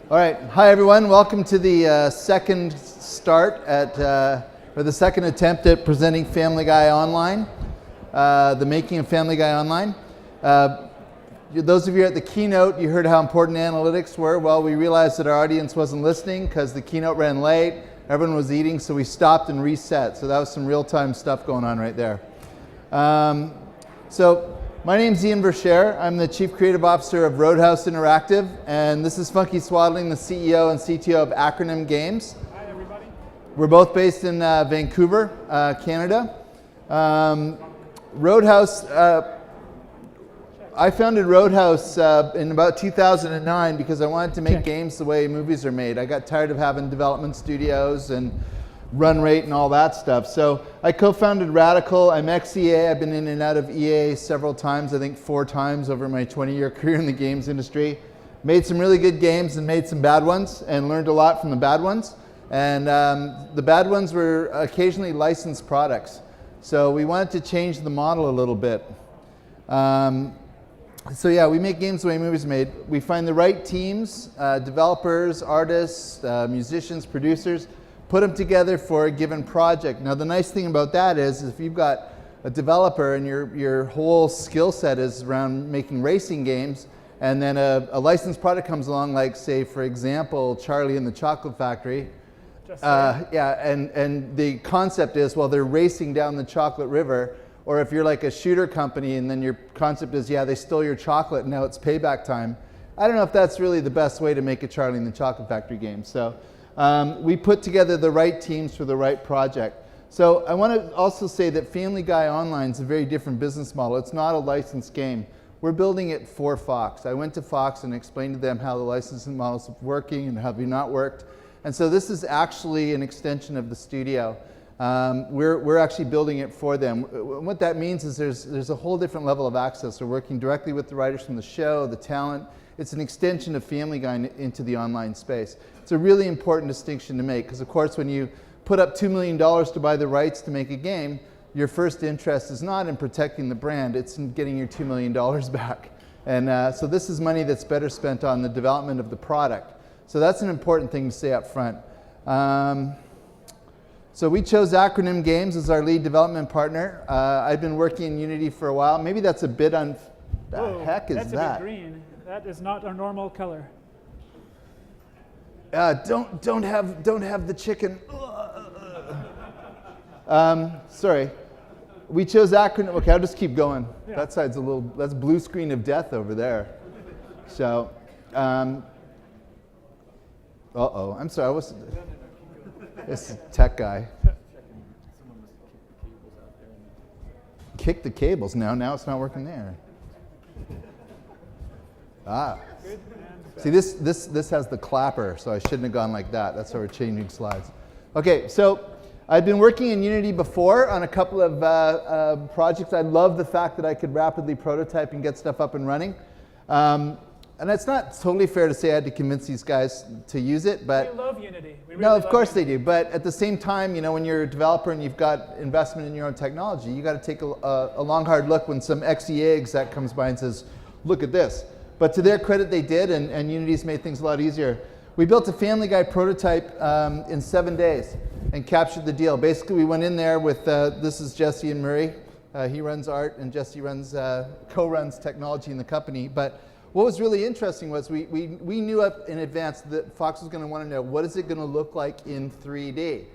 All right, hi everyone. Welcome to the second start at, or the second attempt at presenting Family Guy Online, the making of Family Guy Online. Those of you at the keynote, you heard how important analytics were. Well, we realized that our audience wasn't listening because the keynote ran late, everyone was eating, so we stopped and reset. So that was some real-time stuff going on right there. My name's Ian Verschere. I'm the Chief Creative Officer of Roadhouse Interactive, and this is Funky Swaddling, the CEO and CTO of Acronym Games. Hi, everybody. We're both based in Vancouver, Canada. Roadhouse, I founded Roadhouse in about 2009 because I wanted to make games the way movies are made. I got tired of having development studios and run rate and all that stuff. So I co-founded Radical. I'm ex-EA. I've been in and out of EA several times, I think 4 times over my 20-year career in the games industry. Made some really good games and made some bad ones and learned a lot from the bad ones. And the bad ones were occasionally licensed products. So we wanted to change the model a little bit. So yeah, we make games the way movies are made. We find the right teams, developers, artists, musicians, producers, put them together for a given project. Now the nice thing about that is if you've got a developer and your whole skill set is around making racing games, and then a licensed product comes along, like say for example Charlie and the Chocolate Factory, and the concept is, well, they're racing down the chocolate river. Or if you're like a shooter company and then your concept is, yeah, they stole your chocolate and now it's payback time. I don't know if that's really the best way to make a Charlie and the Chocolate Factory game. So we put together the right teams for the right project. So I want to also say that Family Guy Online is a very different business model. It's not a licensed game. We're building it for Fox. I went to Fox and explained to them how the licensing models are working and how they not worked. And so this is actually an extension of the studio. We're actually building it for them. What that means is there's a whole different level of access. We're working directly with the writers from the show, the talent. It's an extension of Family Guy into the online space. It's a really important distinction to make because, of course, when you put up $2 million to buy the rights to make a game, your first interest is not in protecting the brand, it's in getting your $2 million back. And so this is money that's better spent on the development of the product. So that's an important thing to say up front. So we chose Acronym Games as our lead development partner. I've been working in Unity for a while. Maybe that's a bit the heck is that's that? a bit green. That is not our normal color. Don't have the chicken. Sorry. We chose Acronym. Okay, I'll just keep going. Yeah. That side's that's blue screen of death over there. So, I'm sorry. I wasn't. This tech guy. Kick the cables. Now it's not working there. See, this has the clapper, so I shouldn't have gone like that. That's why we're changing slides. Okay, so I've been working in Unity before on a couple of projects. I love the fact that I could rapidly prototype and get stuff up and running. And it's not totally fair to say I had to convince these guys to use it, but we love Unity. No, of course they do. But at the same time, you know, when you're a developer and you've got investment in your own technology, you got to take a long, hard look when some ex-EA exec comes by and says, "Look at this." But to their credit, they did, and Unity's made things a lot easier. We built a Family Guy prototype in 7 days and captured the deal. Basically, we went in there with this is Jesse and Murray. He runs art, and Jesse co-runs technology in the company. But what was really interesting was we knew up in advance that Fox was going to want to know what is it going to look like in 3D.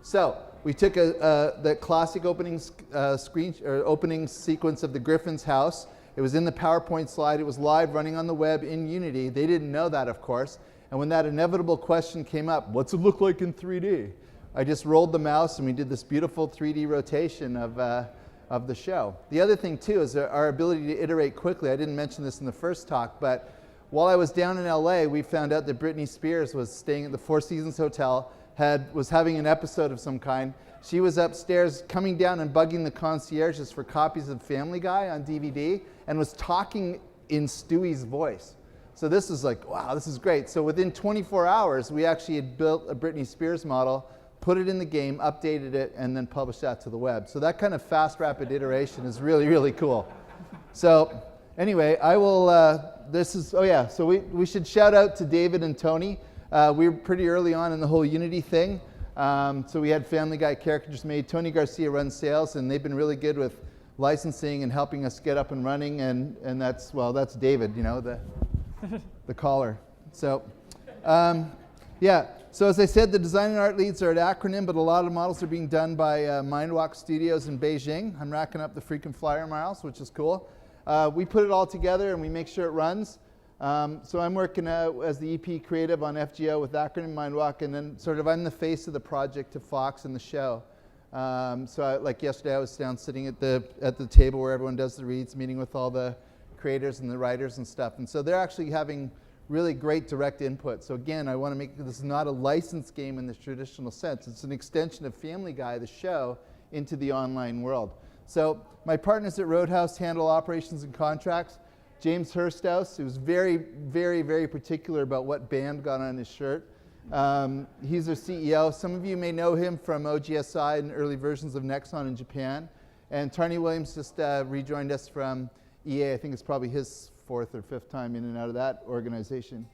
So we took the classic opening opening sequence of the Griffin's house. It was in the PowerPoint slide. It was live, running on the web in Unity. They didn't know that, of course. And when that inevitable question came up, what's it look like in 3D? I just rolled the mouse and we did this beautiful 3D rotation of the show. The other thing too is our ability to iterate quickly. I didn't mention this in the first talk, but while I was down in LA, we found out that Britney Spears was staying at the Four Seasons Hotel, was having an episode of some kind. She was upstairs coming down and bugging the concierges for copies of Family Guy on DVD and was talking in Stewie's voice. So this was like, wow, this is great. So within 24 hours, we actually had built a Britney Spears model, put it in the game, updated it, and then published that to the web. So that kind of fast, rapid iteration is really, really cool. So anyway, I will, so we should shout out to David and Tony. We were pretty early on in the whole Unity thing. So we had Family Guy characters made. Tony Garcia runs sales, and they've been really good with licensing and helping us get up and running. And that's David, the caller. So, so as I said, the design and art leads are at Acronym, but a lot of models are being done by Mindwalk Studios in Beijing. I'm racking up the frequent flyer miles, which is cool. We put it all together and we make sure it runs. So I'm working as the EP creative on FGO with Acronym Mindwalk, and then I'm the face of the project to Fox and the show. Like yesterday, I was down sitting at the table where everyone does the reads, meeting with all the creators and the writers and stuff. And so they're actually having really great direct input. So again, I want to make this not a licensed game in the traditional sense. It's an extension of Family Guy, the show, into the online world. So my partners at Roadhouse handle operations and contracts. James Hursthouse, who's very, very, very particular about what band got on his shirt. He's our CEO. Some of you may know him from OGSI and early versions of Nexon in Japan. And Tarney Williams just rejoined us from EA. I think it's probably his 4th or 5th time in and out of that organization.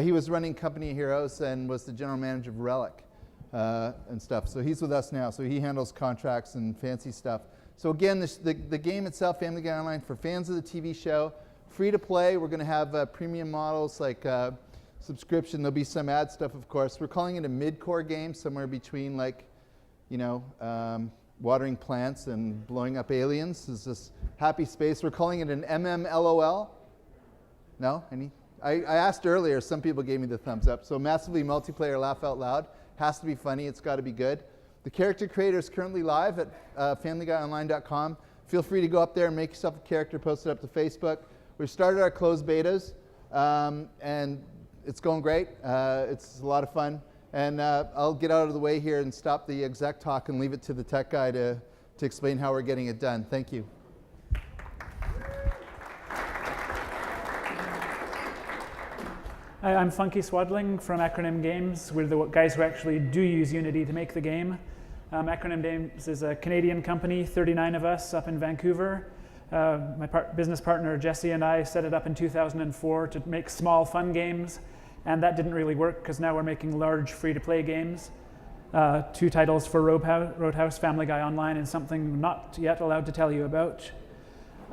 He was running Company of Heroes and was the general manager of Relic and stuff. So he's with us now. So he handles contracts and fancy stuff. So again, the game itself, Family Guy Online, for fans of the TV show, free to play. We're going to have premium models like subscription. There'll be some ad stuff, of course. We're calling it a mid-core game, somewhere between watering plants and blowing up aliens. Is this happy space? We're calling it an MMLOL. No? I asked earlier, some people gave me the thumbs up. So massively multiplayer, laugh out loud. Has to be funny, it's got to be good. The character creator is currently live at familyguyonline.com. Feel free to go up there and make yourself a character, post it up to Facebook. We've started our closed betas, and it's going great. It's a lot of fun. And I'll get out of the way here and stop the exec talk and leave it to the tech guy to explain how we're getting it done. Thank you. Hi, I'm Funky Swaddling from Acronym Games. We're the guys who actually do use Unity to make the game. Acronym Games is a Canadian company, 39 of us up in Vancouver. My business partner Jesse and I set it up in 2004 to make small, fun games, and that didn't really work because now we're making large, free-to-play games. 2 titles for Roadhouse, Family Guy Online, and something not yet allowed to tell you about.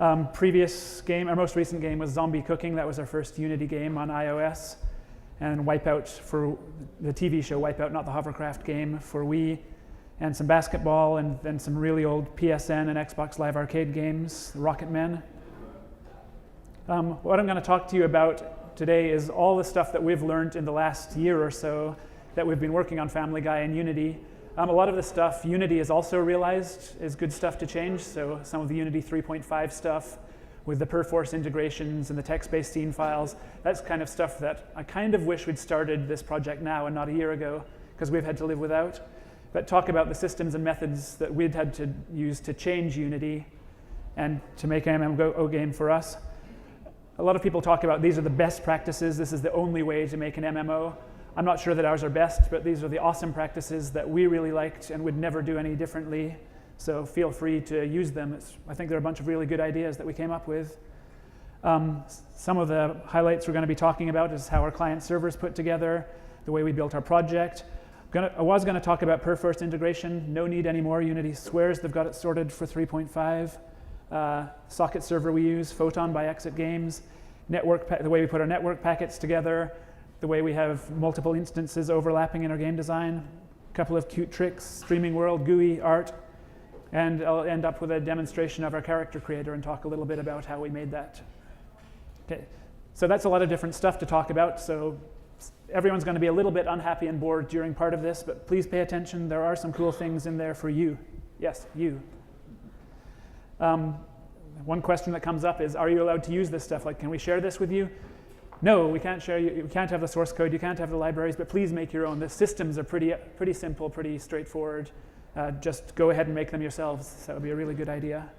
Our most recent game was Zombie Cooking. That was our first Unity game on iOS. And Wipeout for the TV show Wipeout, not the hovercraft game, for Wii. And some basketball, and then some really old PSN and Xbox Live Arcade games, Rocket Men. What I'm going to talk to you about today is all the stuff that we've learned in the last year or so that we've been working on Family Guy and Unity. A lot of the stuff Unity has also realized is good stuff to change. So some of the Unity 3.5 stuff with the Perforce integrations and the text-based scene files, that's kind of stuff that I kind of wish we'd started this project now and not a year ago, because we've had to live without. But talk about the systems and methods that we'd had to use to change Unity and to make an MMO game for us. A lot of people talk about these are the best practices, this is the only way to make an MMO. I'm not sure that ours are best, but these are the awesome practices that we really liked and would never do any differently. So feel free to use them. I think there are a bunch of really good ideas that we came up with. Some of the highlights we're going to be talking about is how our client server's put together, the way we built our project. I was going to talk about Perforce integration. No need anymore. Unity swears they've got it sorted for 3.5. Socket server we use, Photon by Exit Games. The way we put our network packets together. The way we have multiple instances overlapping in our game design, a couple of cute tricks, streaming world, GUI, art, and I'll end up with a demonstration of our character creator and talk a little bit about how we made that. Okay, so that's a lot of different stuff to talk about, so everyone's going to be a little bit unhappy and bored during part of this, but please pay attention. There are some cool things in there for you. Yes, you. One question that comes up is, are you allowed to use this stuff? Like, can we share this with you? No, we can't share. You can't have the source code. You can't have the libraries. But please make your own. The systems are pretty simple, pretty straightforward. Just go ahead and make them yourselves. That would be a really good idea.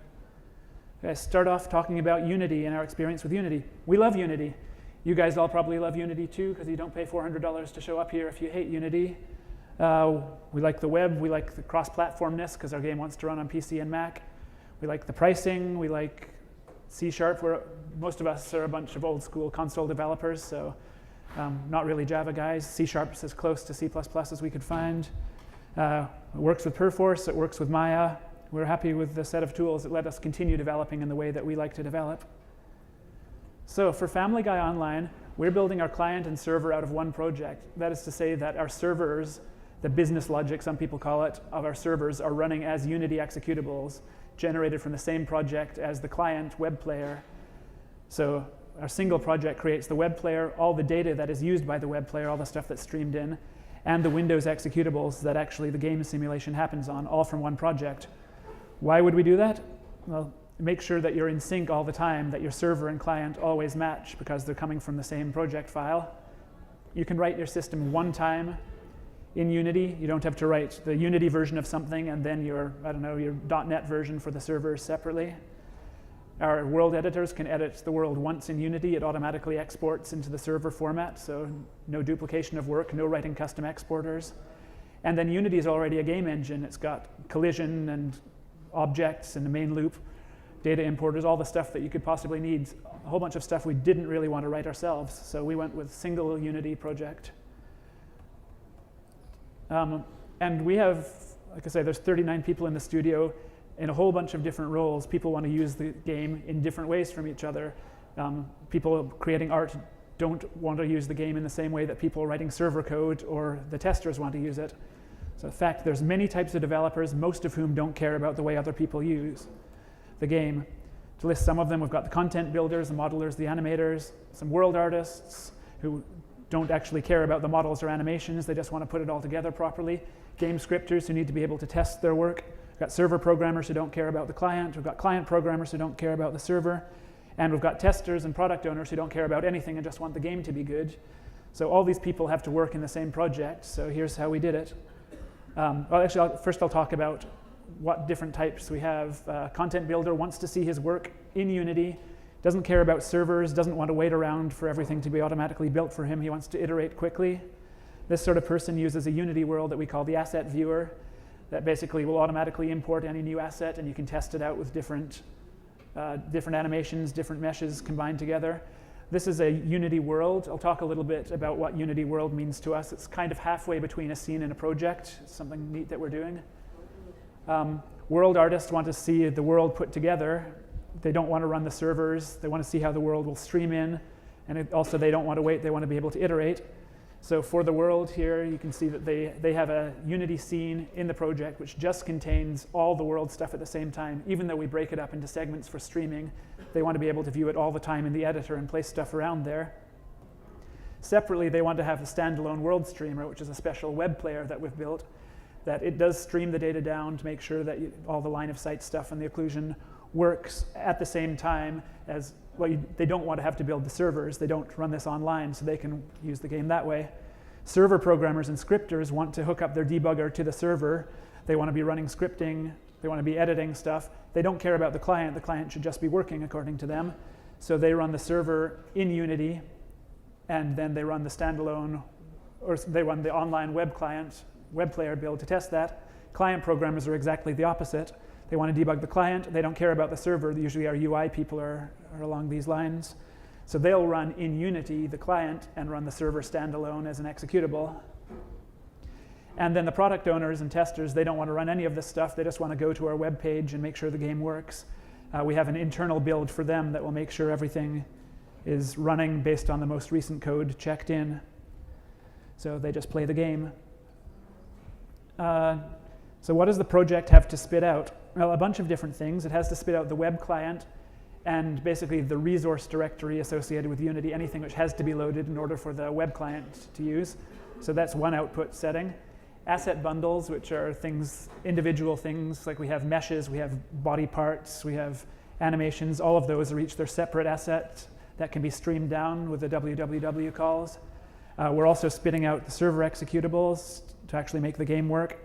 Okay, start off talking about Unity and our experience with Unity. We love Unity. You guys all probably love Unity too, because you don't pay $400 to show up here if you hate Unity. We like the web. We like the cross-platformness because our game wants to run on PC and Mac. We like the pricing. We like C#, where most of us are a bunch of old school console developers, so not really Java guys. C# is as close to C++ as we could find. It works with Perforce, it works with Maya. We're happy with the set of tools that let us continue developing in the way that we like to develop. So for Family Guy Online, we're building our client and server out of one project. That is to say that our servers, the business logic, some people call it, of our servers are running as Unity executables generated from the same project as the client web player. So our single project creates the web player, all the data that is used by the web player, all the stuff that's streamed in, and the Windows executables that actually the game simulation happens on, all from one project. Why would we do that? Well, make sure that you're in sync all the time, that your server and client always match because they're coming from the same project file. You can write your system one time in Unity. You don't have to write the Unity version of something and then your, I don't know, your .NET version for the servers separately. Our world editors can edit the world once in Unity. It automatically exports into the server format, so no duplication of work, no writing custom exporters. And then Unity is already a game engine. It's got collision and objects and the main loop, data importers, all the stuff that you could possibly need. A whole bunch of stuff we didn't really want to write ourselves, so we went with single Unity project. And we have, like I say, there's 39 people in the studio in a whole bunch of different roles. People want to use the game in different ways from each other. People creating art don't want to use the game in the same way that people writing server code or the testers want to use it. So in fact, there's many types of developers, most of whom don't care about the way other people use the game. To list some of them, we've got the content builders, the modelers, the animators, some world artists who don't actually care about the models or animations, they just want to put it all together properly. Game scripters who need to be able to test their work. We've got server programmers who don't care about the client. We've got client programmers who don't care about the server. And we've got testers and product owners who don't care about anything and just want the game to be good. So all these people have to work in the same project. So here's how we did it. Well, actually, first I'll talk about what different types we have. Content builder wants to see his work in Unity, doesn't care about servers, doesn't want to wait around for everything to be automatically built for him. He wants to iterate quickly. This sort of person uses a Unity world that we call the asset viewer that basically will automatically import any new asset, and you can test it out with different animations, different meshes combined together. This is a Unity world. I'll talk a little bit about what Unity world means to us. It's kind of halfway between a scene and a project. It's something neat that we're doing. World artists want to see the world put together. They don't want to run the servers. They want to see how the world will stream in. And also they don't want to wait. They want to be able to iterate. So for the world here, you can see that they have a Unity scene in the project which just contains all the world stuff at the same time. Even though we break it up into segments for streaming, they want to be able to view it all the time in the editor and place stuff around there. Separately, they want to have a standalone world streamer, which is a special web player that we've built, that it does stream the data down to make sure that all the line of sight stuff and the occlusion works at the same time as, well, they don't want to have to build the servers. They don't run this online, so they can use the game that way. Server programmers and scripters want to hook up their debugger to the server. They want to be running scripting. They want to be editing stuff. They don't care about the client. The client should just be working according to them. So they run the server in Unity, and then they run the standalone, or they run the online web client, web player build to test that. Client programmers are exactly the opposite. They want to debug the client. They don't care about the server. Usually our UI people are along these lines. So they'll run in Unity the client and run the server standalone as an executable. And then the product owners and testers, they don't want to run any of this stuff. They just want to go to our web page and make sure the game works. We have an internal build for them that will make sure everything is running based on the most recent code checked in. So they just play the game. So what does the project have to spit out? Well, a bunch of different things. It has to spit out the web client and basically the resource directory associated with Unity, anything which has to be loaded in order for the web client to use. So that's one output setting. Asset bundles, which are things, individual things, like we have meshes, we have body parts, we have animations, all of those reach their separate asset that can be streamed down with the www calls. We're also spitting out the server executables to actually make the game work,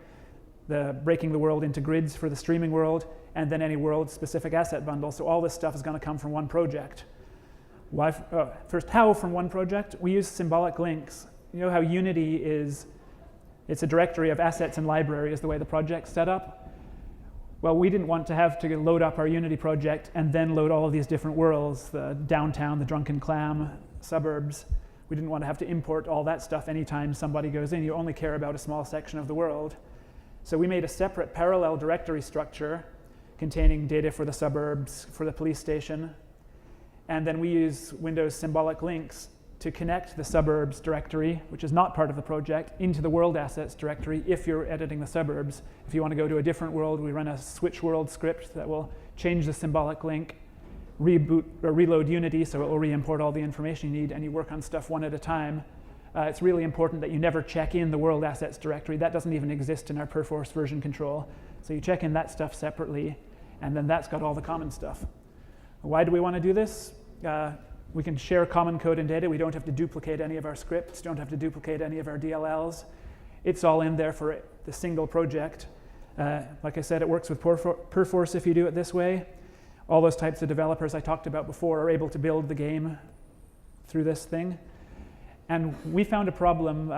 breaking the world into grids for the streaming world, and then any world-specific asset bundle. So all this stuff is going to come from one project. First, how from one project? We use symbolic links. You know how Unity is, it's a directory of assets and libraries, the way the project's set up. Well, we didn't want to have to load up our Unity project and then load all of these different worlds, the downtown, the Drunken Clam, suburbs. We didn't want to have to import all that stuff anytime somebody goes in. You only care about a small section of the world. So we made a separate parallel directory structure containing data for the suburbs, for the police station. And then we use Windows symbolic links to connect the suburbs directory, which is not part of the project, into the world assets directory if you're editing the suburbs. If you want to go to a different world, we run a switch world script that will change the symbolic link, reboot or reload Unity, so it will re-import all the information you need, and you work on stuff one at a time. It's really important that you never check in the world assets directory. That doesn't even exist in our Perforce version control. So you check in that stuff separately, and then that's got all the common stuff. Why do we want to do this? We can share common code and data. We don't have to duplicate any of our scripts, don't have to duplicate any of our DLLs. It's all in there for the single project. Like I said, it works with Perforce if you do it this way. All those types of developers I talked about before are able to build the game through this thing. And we found a problem.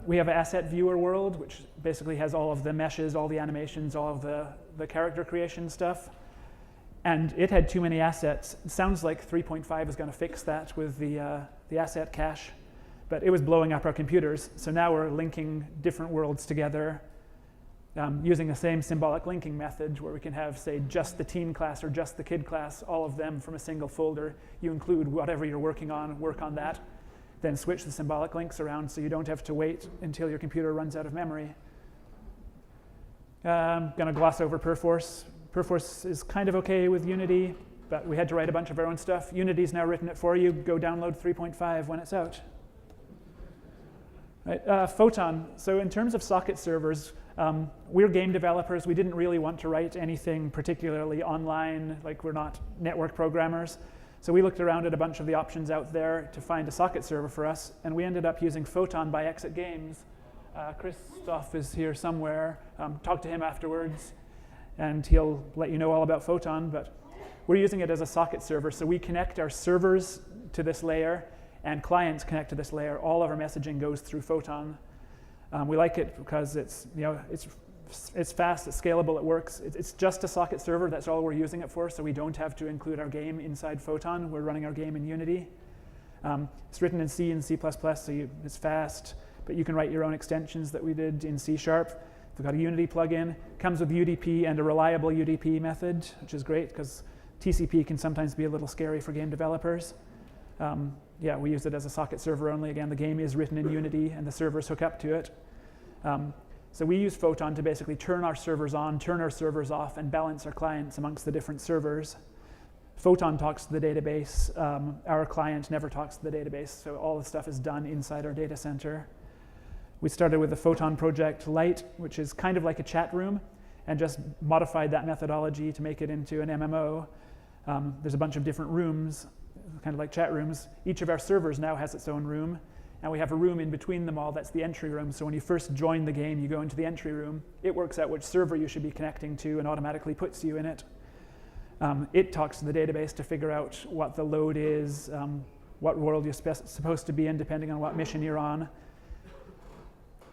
We have an asset viewer world, which basically has all of the meshes, all the animations, all of the character creation stuff. And it had too many assets. It sounds like 3.5 is going to fix that with the asset cache, but it was blowing up our computers. So now we're linking different worlds together using the same symbolic linking method where we can have, say, just the teen class or just the kid class, all of them from a single folder. You include whatever you're working on, work on that, then switch the symbolic links around so you don't have to wait until your computer runs out of memory. I'm going to gloss over Perforce. Perforce is kind of okay with Unity, but we had to write a bunch of our own stuff. Unity's now written it for you. Go download 3.5 when it's out. Right, Photon. So in terms of socket servers, we're game developers. We didn't really want to write anything particularly online, like we're not network programmers. So we looked around at a bunch of the options out there to find a socket server for us, and we ended up using Photon by Exit Games. Christoph is here somewhere. Talk to him afterwards, and he'll let you know all about Photon, but we're using it as a socket server, so we connect our servers to this layer, and clients connect to this layer. All of our messaging goes through Photon. We like it because it's fast, it's scalable, it works. It's just a socket server, that's all we're using it for, so we don't have to include our game inside Photon. We're running our game in Unity. It's written in C and C++, so it's fast, but you can write your own extensions that we did in C#. We've got a Unity plugin, comes with UDP and a reliable UDP method, which is great because TCP can sometimes be a little scary for game developers. Yeah, we use it as a socket server only. Again, the game is written in Unity and the servers hook up to it. So we use Photon to basically turn our servers on, turn our servers off, and balance our clients amongst the different servers. Photon talks to the database. Our client never talks to the database, so all the stuff is done inside our data center. We started with the Photon project Lite, which is kind of like a chat room, and just modified that methodology to make it into an MMO. There's a bunch of different rooms, kind of like chat rooms. Each of our servers now has its own room, and we have a room in between them all that's the entry room. So when you first join the game, you go into the entry room. It works out which server you should be connecting to and automatically puts you in it. It talks to the database to figure out what the load is, what world you're supposed to be in, depending on what mission you're on.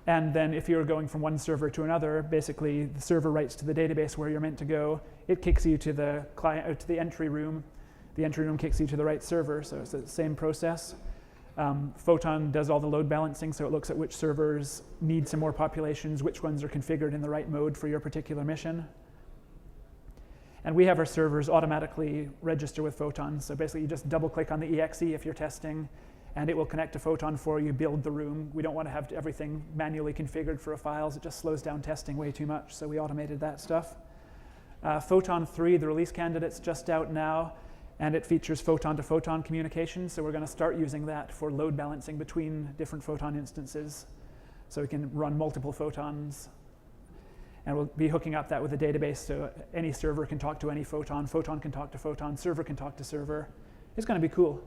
And then if you're going from one server to another, basically the server writes to the database where you're meant to go. It kicks you to the client, to the entry room. The entry room kicks you to the right server, so it's the same process. Photon does all the load balancing, so it looks at which servers need some more populations, which ones are configured in the right mode for your particular mission. And we have our servers automatically register with Photon. So basically you just double click on the exe if you're testing, and it will connect to Photon for you, build the room. We don't want to have everything manually configured for files. It just slows down testing way too much, so we automated that stuff. Photon 3, the release candidate's just out now, and it features photon-to-photon communication, so we're going to start using that for load balancing between different Photon instances. So we can run multiple Photons, and we'll be hooking up that with a database, so any server can talk to any Photon, Photon can talk to Photon, server can talk to server. It's going to be cool.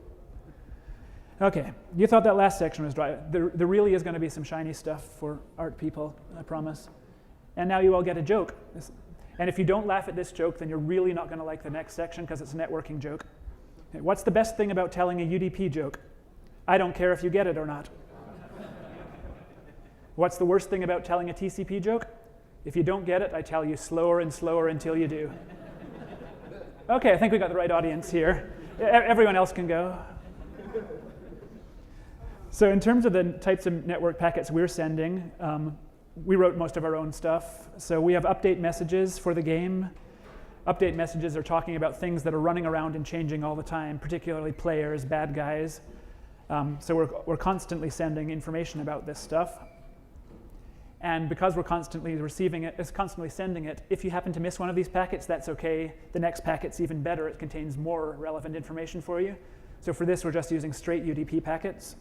Okay, you thought that last section was dry. There really is going to be some shiny stuff for art people, I promise. And now you all get a joke. And if you don't laugh at this joke, then you're really not going to like the next section because it's a networking joke. Okay, what's the best thing about telling a UDP joke? I don't care if you get it or not. What's the worst thing about telling a TCP joke? If you don't get it, I tell you slower and slower until you do. Okay, I think we got the right audience here. Everyone else can go. So in terms of the types of network packets we're sending, we wrote most of our own stuff. So we have update messages for the game. Update messages are talking about things that are running around and changing all the time, particularly players, bad guys. So we're constantly sending information about this stuff. And because we're constantly receiving it, constantly sending it, if you happen to miss one of these packets, that's okay. The next packet's even better. It contains more relevant information for you. So for this, we're just using straight UDP packets.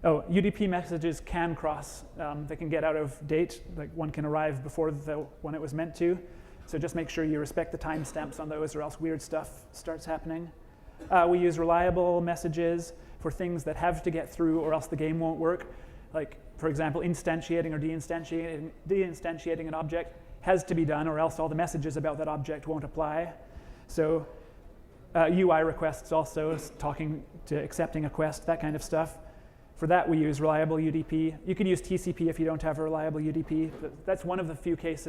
Oh, UDP messages can cross. They can get out of date. Like one can arrive before the one it was meant to. So just make sure you respect the timestamps on those, or else weird stuff starts happening. We use reliable messages for things that have to get through, or else the game won't work. Like, for example, instantiating or deinstantiating an object has to be done, or else all the messages about that object won't apply. So UI requests also, talking to accepting a quest, that kind of stuff. For that, we use reliable UDP. You can use TCP if you don't have a reliable UDP. But that's one of the few cases